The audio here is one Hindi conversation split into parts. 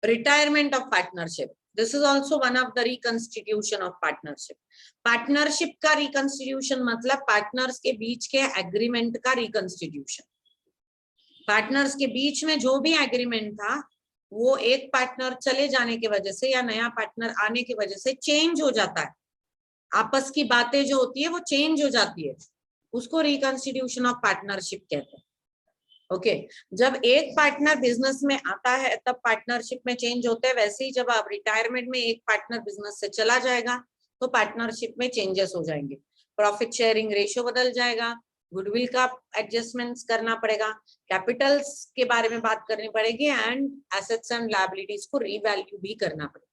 Retirement of partnership. This is also one of the reconstitution of partnership. Partnership का reconstitution मतलब partners के बीच के agreement का reconstitution. Partners के बीच में जो भी agreement था वो एक पार्टनर चले जाने की वजह से या नया पार्टनर आने की वजह से चेंज हो जाता है. आपस की बातें जो होती है वो चेंज हो जाती है, उसको रिकॉन्स्टिट्यूशन ऑफ पार्टनरशिप कहते हैं. ओके जब एक पार्टनर बिजनेस में आता है तब पार्टनरशिप में चेंज होते हैं. वैसे ही जब आप रिटायरमेंट में एक पार्टनर बिजनेस से चला जाएगा तो पार्टनरशिप में चेंजेस हो जाएंगे. प्रॉफिट शेयरिंग रेशियो बदल जाएगा, गुडविल का एडजस्टमेंट्स करना पड़ेगा, कैपिटल्स के बारे में बात करनी पड़ेगी एंड एसेट्स एंड लायबिलिटीज को रीवैल्यू भी करना पड़ेगा.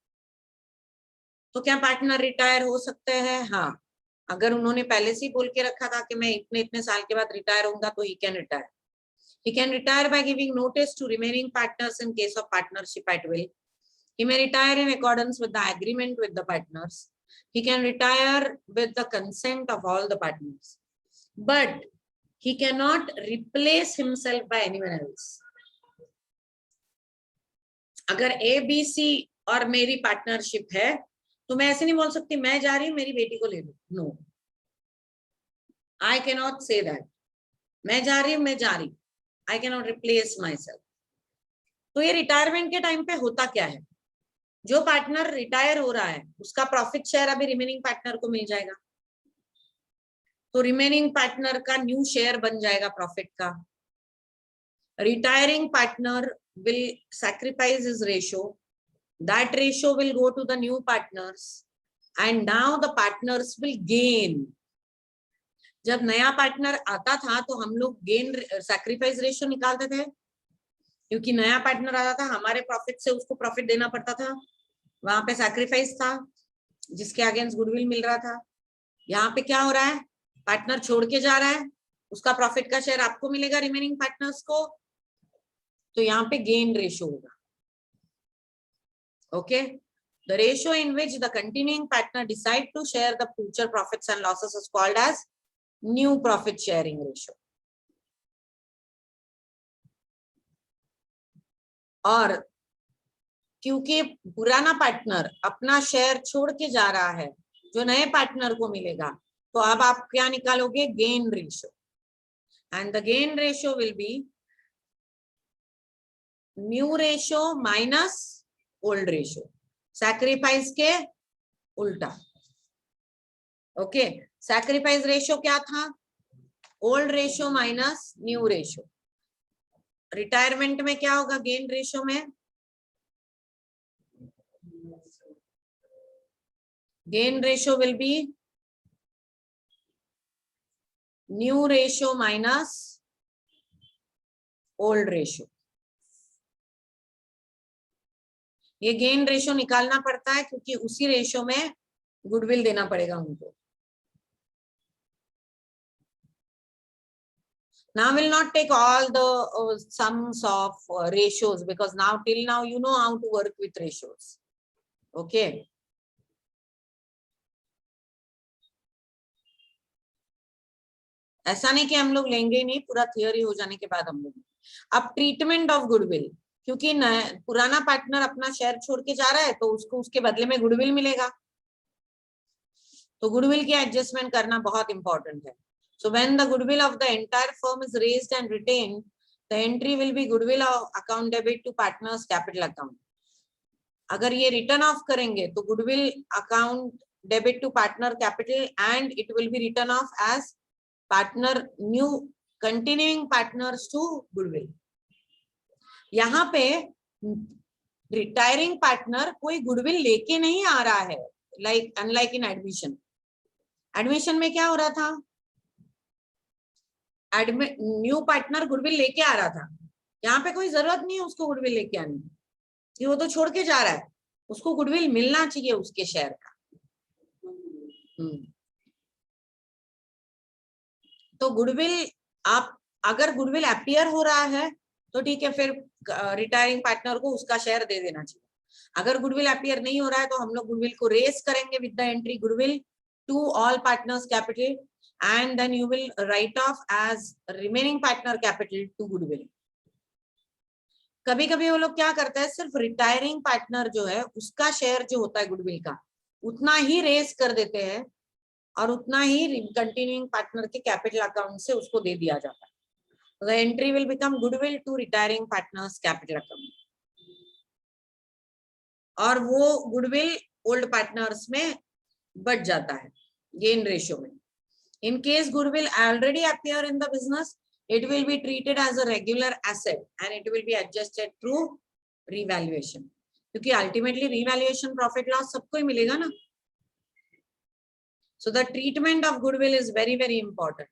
तो क्या पार्टनर रिटायर हो सकते हैं? हाँ, अगर उन्होंने पहले से ही बोल के रखा था कि मैं इतने इतने साल के बाद रिटायर होऊंगा तो he can retire. He can retire by giving notice to remaining partners in case of partnership at will. He may retire in accordance with the agreement with the partners. He can retire with the consent of all the partners. But he cannot replace himself by anyone else. अगर A, B, C और मेरी पार्टनरशिप है तो मैं ऐसे नहीं बोल सकती मैं जा रही हूँ मेरी बेटी को ले लो. No, I cannot say that. मैं जा रही हूँ, मैं जा रही हूँ. I cannot replace myself. तो ये रिटायरमेंट के टाइम पे होता क्या है, जो पार्टनर रिटायर हो रहा है उसका प्रॉफिट शेयर अभी रिमेनिंग पार्टनर को मिल जाएगा. तो रिमेनिंग पार्टनर का न्यू शेयर बन जाएगा प्रॉफिट का. Retiring partner will sacrifice his ratio. That ratio will go to the new partners and now the partners will gain. जब नया पार्टनर आता था तो हम लोग गेन सैक्रिफाइस रेशियो निकालते थे, क्योंकि नया पार्टनर आता था हमारे प्रॉफिट से उसको प्रॉफिट देना पड़ता था. वहां पे सैक्रिफाइस था जिसके अगेंस्ट गुडविल मिल रहा था. यहाँ पे क्या हो रहा है, पार्टनर छोड़ के जा रहा है, उसका प्रॉफिट का शेयर आपको मिलेगा रिमेनिंग पार्टनर्स को. तो यहाँ पे गेन रेशियो होगा. Okay, the ratio in which the continuing partner decide to share the future profits and losses is called as new profit sharing ratio. और क्योंकि पुराना पार्टनर अपना शेयर छोड़ के जा रहा है जो नए पार्टनर को मिलेगा, तो अब आप क्या निकालोगे, gain ratio. And the gain ratio will be new ratio minus old ratio, sacrifice के उल्टा. ओके, सैक्रिफाइस रेशियो क्या था, old ratio minus new ratio. Retirement में क्या होगा, गेन रेशियो में gain ratio will be new ratio minus old ratio. ये गेन रेशियो निकालना पड़ता है क्योंकि उसी रेशियो में गुडविल देना पड़ेगा उनको. Now we'll not take all the sums of ratios because now till now you know how to work with ratios. Okay. ऐसा नहीं कि हम लोग लेंगे ही नहीं, पूरा थियोरी हो जाने के बाद हम लोग. अब ट्रीटमेंट ऑफ गुडविल, क्योंकि पुराना पार्टनर अपना शेयर छोड़ के जा रहा है तो उसको उसके बदले में गुडविल मिलेगा. तो गुडविल की एडजस्टमेंट करना बहुत इंपॉर्टेंट है. So when the goodwill of the entire firm is raised and retained, the entry will be goodwill account debit to partners capital account. अगर ये रिटर्न ऑफ करेंगे तो goodwill account debit to partner capital and it will be written off as partner new continuing partners to goodwill. यहाँ पे रिटायरिंग पार्टनर कोई गुडविल लेके नहीं आ रहा है, लाइक अनलाइक इन एडमिशन. एडमिशन में क्या हो रहा था, न्यू पार्टनर गुडविल लेके आ रहा था. यहाँ पे कोई जरूरत नहीं है उसको गुडविल लेके आने की, कि वो तो छोड़ के जा रहा है, उसको गुडविल मिलना चाहिए उसके शेयर का. तो गुडविल आप अगर गुडविल अपीयर हो रहा है तो ठीक है, फिर रिटायरिंग पार्टनर को उसका शेयर दे देना चाहिए. अगर गुडविल अपीयर नहीं हो रहा है तो हम लोग गुडविल को रेस करेंगे with the entry goodwill to all partners capital and then you will write off as remaining partner capital to goodwill. कभी कभी वो लोग क्या करते हैं, सिर्फ रिटायरिंग पार्टनर जो है उसका शेयर जो होता है गुडविल का उतना ही रेज कर देते हैं और उतना ही कंटिन्यूइंग पार्टनर के कैपिटल अकाउंट से उसको दे दिया जाता है. The entry will become goodwill to retiring partners capital account. और वो गुडविल ओल्ड पार्टनर्स में बढ़ जाता है गेन रेशियो में. In case goodwill already appear in the business, it will be treated as a regular asset and it will be adjusted through revaluation. क्योंकि ultimately revaluation profit loss सबको ही मिलेगा ना. So the treatment of goodwill is very, very important.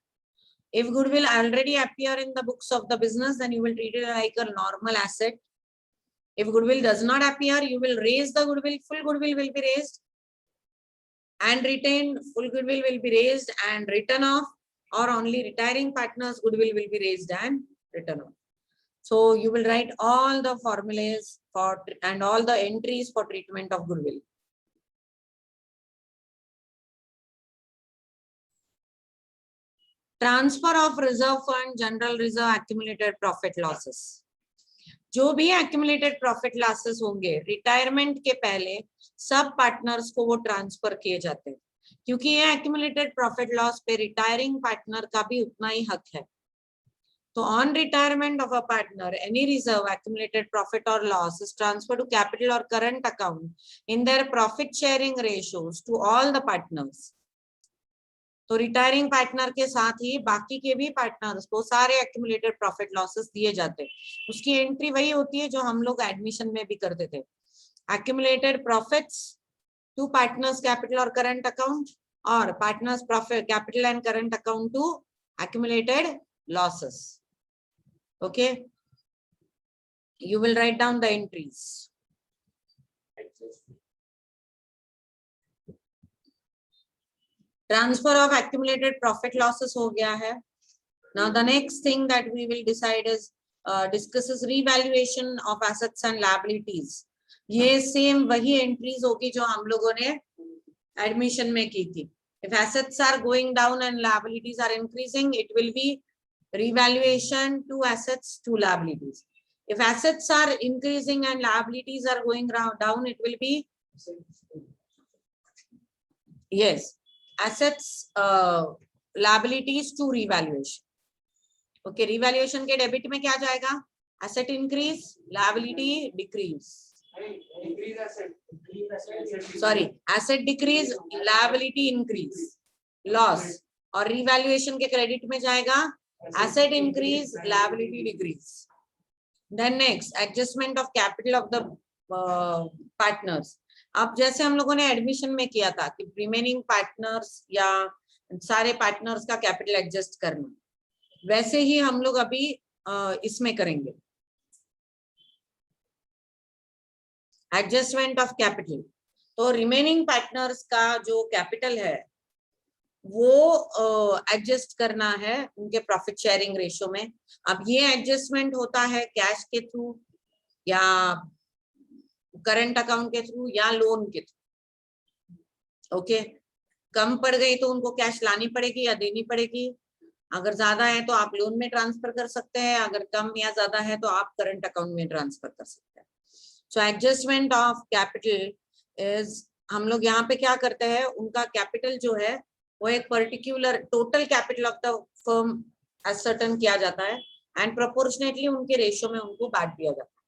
If goodwill already appear in the books of the business, then you will treat it like a normal asset. If goodwill does not appear, you will raise the goodwill, full goodwill will be raised and retained, full goodwill will be raised and written off, or only retiring partners goodwill will be raised and written off. So you will write all the formulas for and all the entries for treatment of goodwill. Transfer of reserve fund, general reserve, accumulated profit losses. जो भी accumulated profit losses होंगे रिटायरमेंट के पहले सब पार्टनर्स को वो ट्रांसफर किए जाते हैं, क्योंकि ये accumulated profit loss पे रिटायरिंग पार्टनर का भी उतना ही हक है. तो on retirement of a partner, any reserve, accumulated profit or loss is transferred to capital or current account in their profit sharing ratios to all the partners. तो रिटायरिंग पार्टनर के साथ ही बाकी के भी पार्टनर्स को सारे एक्यूमुलेटेड प्रॉफिट लॉसेस दिए जाते हैं. उसकी एंट्री वही होती है जो हम लोग एडमिशन में भी करते थे. Accumulated profits to partners capital और करंट अकाउंट और partners profit capital and current account to accumulated losses. Okay, you will write down the entries. Transfer of accumulated profit losses हो गया है. Now the next thing that we will decide is discusses revaluation of assets and liabilities. ये same वही entries होगी जो हम लोगों ने admission में की थी. If assets are going down and liabilities are increasing, it will be revaluation to assets to liabilities. If assets are increasing and liabilities are going down, it will be yes. Assets liabilities to revaluation. Okay, revaluation के डेबिट में क्या जाएगा? Asset increase, liability decrease. Sorry, asset decrease, liability increase, loss. और revaluation के क्रेडिट में जाएगा asset increase, liability decrease. Then next, adjustment of capital of the partners. अब जैसे हम लोगों ने एडमिशन में किया था कि रिमेनिंग पार्टनर्स या सारे पार्टनर्स का कैपिटल एडजस्ट करना, वैसे ही हम लोग अभी इसमें करेंगे एडजस्टमेंट ऑफ कैपिटल. तो रिमेनिंग पार्टनर्स का जो कैपिटल है वो एडजस्ट करना है उनके प्रॉफिट शेयरिंग रेशियो में. अब ये एडजस्टमेंट होता है कैश के थ्रू या करंट अकाउंट के थ्रू या लोन के थ्रू. ओके, कम पड़ गई तो उनको कैश लानी पड़ेगी या देनी पड़ेगी. अगर ज्यादा है तो आप लोन में ट्रांसफर कर सकते हैं, अगर कम या ज्यादा है तो आप करंट अकाउंट में ट्रांसफर कर सकते हैं. So adjustment of capital is, हम लोग यहाँ पे क्या करते हैं, उनका कैपिटल जो है वो एक particular total capital of the firm ascertain किया जाता है एंड प्रोपोर्शनेटली उनके रेशियो में उनको बांट दिया जाता है.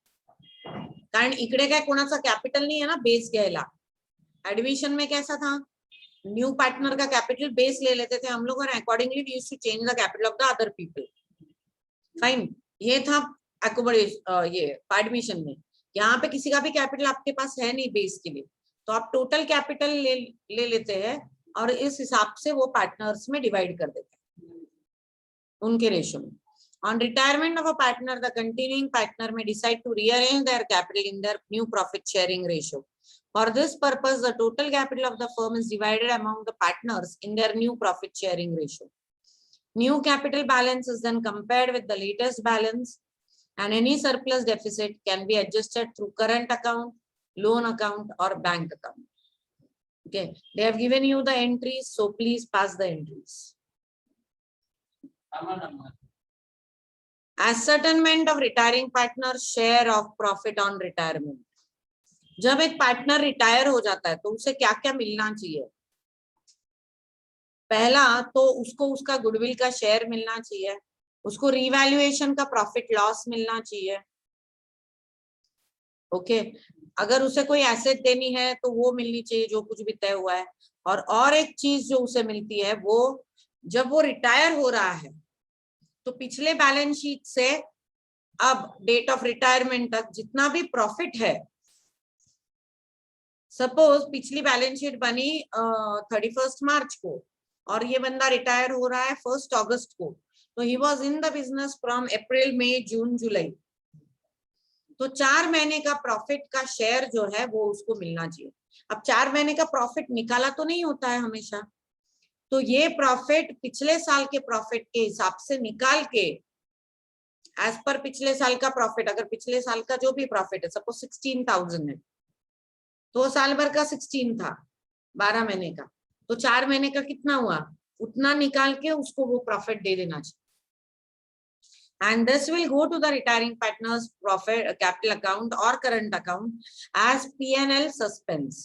कारण इकडे काय कोणाचा कैपिटल नहीं है ना बेस घ्यायला. एडमिशन में कैसा था, न्यू पार्टनर का कैपिटल बेस ले लेते थे हम लोग और accordingly we used to change the capital of the other people. Fine, ये था ये एडमिशन में. यहाँ पे किसी का भी कैपिटल आपके पास है नहीं बेस के लिए, तो आप टोटल कैपिटल ले लेते हैं और इस हिसाब से वो पार्टनर्स में डिवाइड कर देते हैं उनके रेशियो में. On retirement of a partner, the continuing partner may decide to rearrange their capital in their new profit sharing ratio. For this purpose, the total capital of the firm is divided among the partners in their new profit sharing ratio. New capital balance is then compared with the latest balance, and any surplus deficit can be adjusted through current account, loan account, or bank account. Okay, they have given you the entries, so please pass the entries. ascertainment of retiring partner share of profit on retirement. जब एक पार्टनर रिटायर हो जाता है तो उसे क्या क्या मिलना चाहिए? पहला तो उसको उसका गुडविल का शेयर मिलना चाहिए, उसको रिवैल्यूएशन का प्रॉफिट लॉस मिलना चाहिए। ओके, अगर उसे कोई एसेट देनी है तो वो मिलनी चाहिए जो कुछ भी तय हुआ है। और एक चीज जो उसे मिलती है, वो जब वो रिटायर हो रहा है तो पिछले बैलेंस शीट से अब डेट ऑफ रिटायरमेंट तक जितना भी प्रॉफिट है, सपोज पिछली बैलेंस शीट बनी 31 मार्च को और ये बंदा रिटायर हो रहा है 1 अगस्त को, तो he was in the business from अप्रैल मई जून जुलाई, तो 4 महीने का प्रॉफिट का शेयर जो है वो उसको मिलना चाहिए। अब 4 महीने का प्रॉफिट निकाला तो नहीं होता है हमेशा, तो ये प्रॉफिट पिछले साल के प्रॉफिट के हिसाब से निकाल के एज पर पिछले साल का प्रॉफिट, अगर पिछले साल का जो भी प्रॉफिट है सपोज 16,000 है तो साल भर का 16 था 12 महीने का, तो 4 महीने का कितना हुआ उतना निकाल के उसको वो प्रॉफिट दे देना चाहिए। And this will go to the retiring partner's profit capital account or current account as P&L suspense.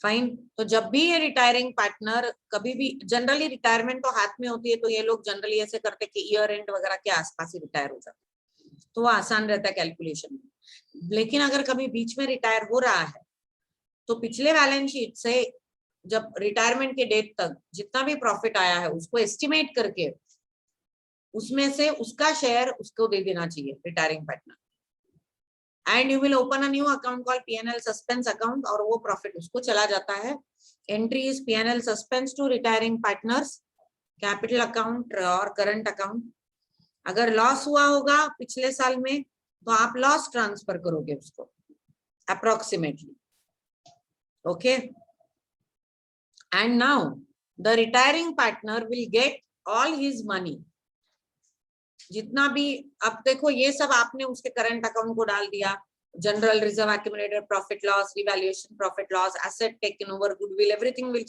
Fine, तो जब भी ये रिटायरिंग पार्टनर कभी भी, जनरली रिटायरमेंट तो हाथ में होती है तो ये लोग जनरली ऐसे करते कि ईयर एंड वगैरह के आसपास ही रिटायर हो जाते, तो वो आसान रहता है कैलकुलेशन में। लेकिन अगर कभी बीच में रिटायर हो रहा है तो पिछले बैलेंस शीट से जब रिटायरमेंट के डेट तक जितना भी प्रॉफिट आया है उसको एस्टिमेट करके उसमें से उसका शेयर उसको दे देना चाहिए retiring partner. And you will open a new account called P&L suspense account, और वो प्रॉफिट उसको चला जाता है। Entry is P&L suspense to retiring partners capital account और करंट अकाउंट। अगर लॉस हुआ होगा पिछले साल में तो आप लॉस ट्रांसफर करोगे उसको approximately. Okay, and now the retiring partner will get all his money, जितना भी, अब देखो ये सब आपने उसके करंट अकाउंट को डाल दिया, general reserve accumulated profit loss, revaluation profit loss, asset taken over, goodwill, everything will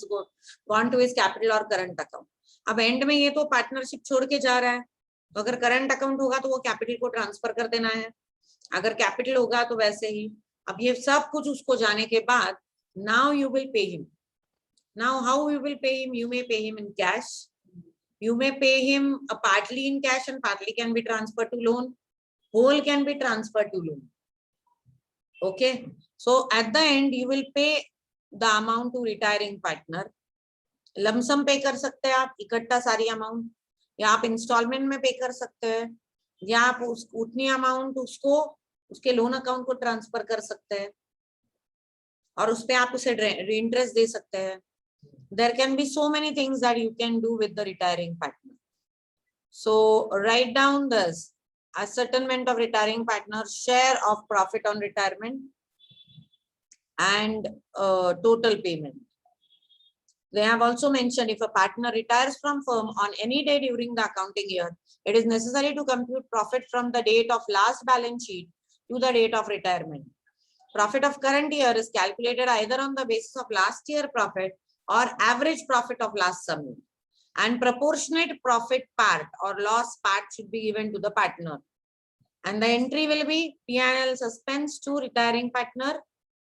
gone to his capital और करंट अकाउंट। अब एंड में ये तो पार्टनरशिप छोड़ के जा रहा है, तो अगर करंट अकाउंट होगा तो वो कैपिटल को ट्रांसफर कर देना है, अगर कैपिटल होगा तो वैसे ही। अब ये सब कुछ उसको जाने के बाद now you will pay him. Now how you will pay him? You may pay him in cash, you may pay him partly in cash and partly can be transferred to loan, whole can be transferred to loan. Okay, so at the end you will pay the amount to retiring partner, lump sum पे कर सकते हैं आप इकट्ठा सारी अमाउंट, या आप इंस्टॉलमेंट में पे कर सकते हैं, या आप उतनी अमाउंट उसको उसके लोन अकाउंट को ट्रांसफर कर सकते हैं और उस पे आप उसे इंटरेस्ट दे सकते हैं। There can be so many things that you can do with the retiring partner. So write down this: ascertainment of retiring partner, share of profit on retirement, and total payment. They have also mentioned if a partner retires from firm on any day during the accounting year, it is necessary to compute profit from the date of last balance sheet to the date of retirement. Profit of current year is calculated either on the basis of last year profit or average profit of last sum, and proportionate profit part or loss part should be given to the partner, and the entry will be P&L suspense to retiring partner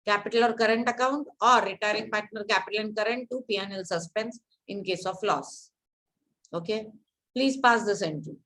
capital or current account, or retiring partner capital and current to P&L suspense in case of loss. Okay, please pass this entry.